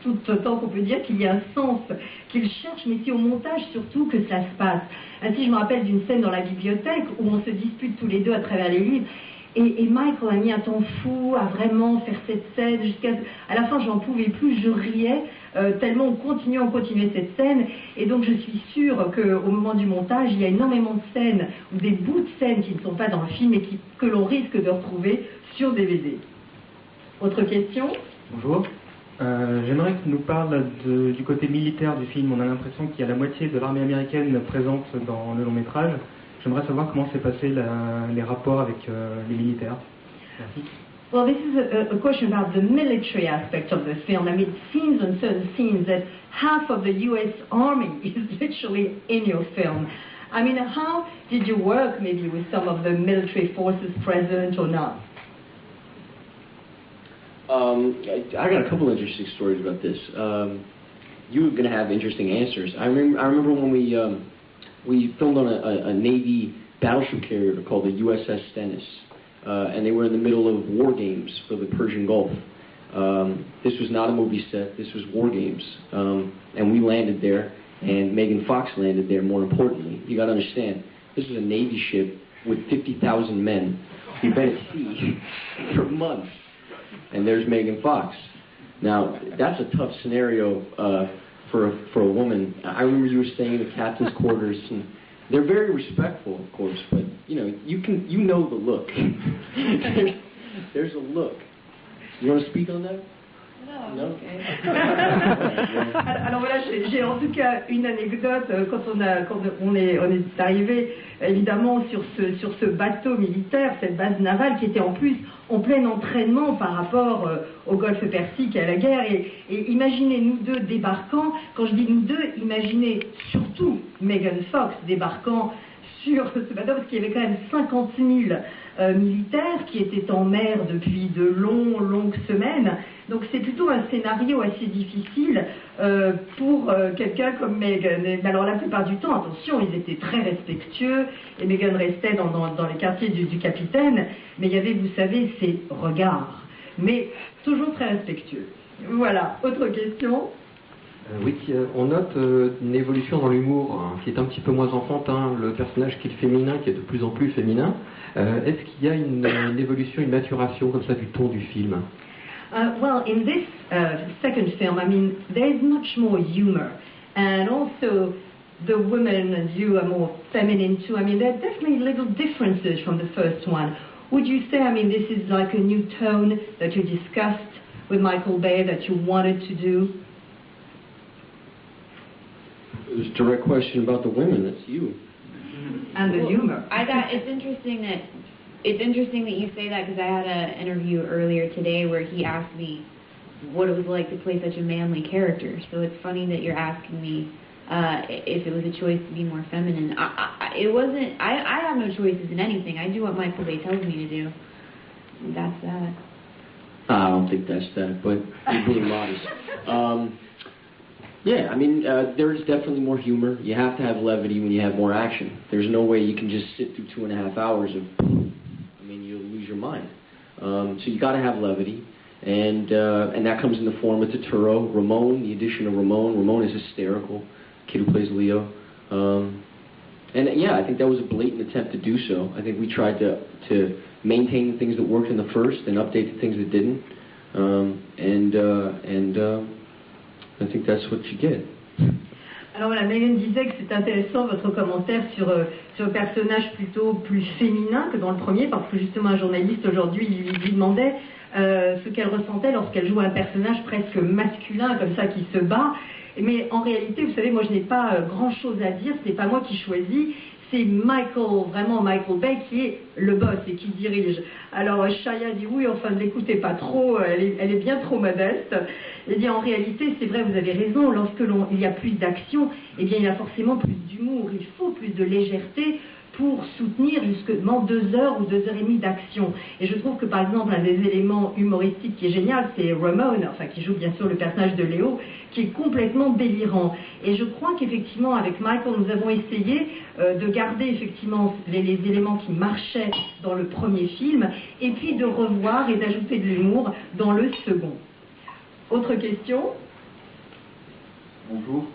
tout autant qu'on peut dire qu'il y a un sens qu'il cherche, mais c'est au montage surtout que ça se passe. Ainsi, je me rappelle d'une scène dans la bibliothèque où on se dispute tous les deux à travers les livres, et Michael a mis un temps fou à vraiment faire cette scène, à la fin j'en pouvais plus, je riais, tellement on continuait cette scène, et donc je suis sûre qu'au moment du montage, il y a énormément de scènes, ou des bouts de scènes qui ne sont pas dans le film, et que l'on risque de retrouver sur DVD. Autre question? Bonjour. J'aimerais que tu nous parles du côté militaire du film. On a l'impression qu'il y a la moitié de l'armée américaine présente dans le long métrage. J'aimerais savoir comment s'est passé les rapports avec les militaires. Merci. Well, this is a question about the military aspect of the film. I mean, it seems on certain scenes that half of the U.S. Army is literally in your film. I mean, how did you work maybe with some of the military forces present or not? I got a couple interesting stories about this. You're going to have interesting answers. I remember when we filmed on a Navy battleship carrier called the USS Stennis, and they were in the middle of war games for the Persian Gulf. This was not a movie set, this was war games. And we landed there, and Megan Fox landed there, more importantly. You got to understand, this was a Navy ship with 50,000 men who've been at sea for months. And there's Megan Fox. Now, that's a tough scenario for a woman. I remember you were staying in the captain's quarters, and they're very respectful, of course, but you know the look. There's a look. You want to speak on that? No? Okay. Alors voilà, j'ai en tout cas une anecdote quand on est arrivé évidemment sur ce bateau militaire, cette base navale qui était en plus en plein entraînement par rapport au Golfe Persique et à la guerre. Et imaginez nous deux débarquant, quand je dis nous deux, imaginez surtout Megan Fox débarquant sur ce bateau, parce qu'il y avait quand même 50 000 militaires qui étaient en mer depuis de longues semaines. Donc c'est plutôt un scénario assez difficile pour quelqu'un comme Megan. Et alors la plupart du temps, attention, ils étaient très respectueux, et Megan restait dans les quartiers du capitaine, mais il y avait, vous savez, ces regards, mais toujours très respectueux. Voilà, autre question? Oui, on note une évolution dans l'humour qui est un petit peu moins enfantin, le personnage qui est féminin, qui est de plus en plus féminin. Est-ce qu'il y a une évolution, une maturation comme ça du ton du film? Well, in this second film, I mean, there's much more humor, and also the women and you are more feminine too. I mean, there are definitely little differences from the first one. Would you say, I mean, this is like a new tone that you discussed with Michael Bay that you wanted to do? There's a direct question about the women. That's you. And the humor. I thought it's interesting that you say that, because I had an interview earlier today where he asked me what it was like to play such a manly character. So it's funny that you're asking me if it was a choice to be more feminine. It wasn't. I have no choices in anything. I do what Michael Bay tells me to do. That's that. I don't think that's that, but you're being modest. Yeah, I mean, there's definitely more humor. You have to have levity when you have more action. There's no way you can just sit through 2.5 hours of, I mean, you'll lose your mind. So you got to have levity, and that comes in the form of Turturro. Ramon, the addition of Ramon. Ramon is hysterical, kid who plays Leo. And yeah, I think that was a blatant attempt to do so. I think we tried to maintain the things that worked in the first and update the things that didn't. I think that's what you get. Alors voilà, Megan disait que c'est intéressant votre commentaire sur le personnage plutôt plus féminin que dans le premier, parce que justement un journaliste aujourd'hui lui demandait ce qu'elle ressentait lorsqu'elle jouait un personnage presque masculin comme ça qui se bat. Mais en réalité, vous savez, moi je n'ai pas grand chose à dire, ce n'est pas moi qui choisis. C'est vraiment Michael Bay qui est le boss et qui dirige. Alors Shia dit oui, enfin ne l'écoutez pas trop, elle est bien trop modeste. Et bien en réalité, c'est vrai, vous avez raison, il y a plus d'action, eh bien il y a forcément plus d'humour, il faut plus de légèreté pour soutenir justement 2 heures ou 2 heures et demie d'action. Et je trouve que par exemple un des éléments humoristiques qui est génial, c'est Ramon, enfin qui joue bien sûr le personnage de Léo, qui est complètement délirant. Et je crois qu'effectivement avec Michael, nous avons essayé de garder effectivement les éléments qui marchaient dans le premier film, et puis de revoir et d'ajouter de l'humour dans le second. Autre question? Bonjour.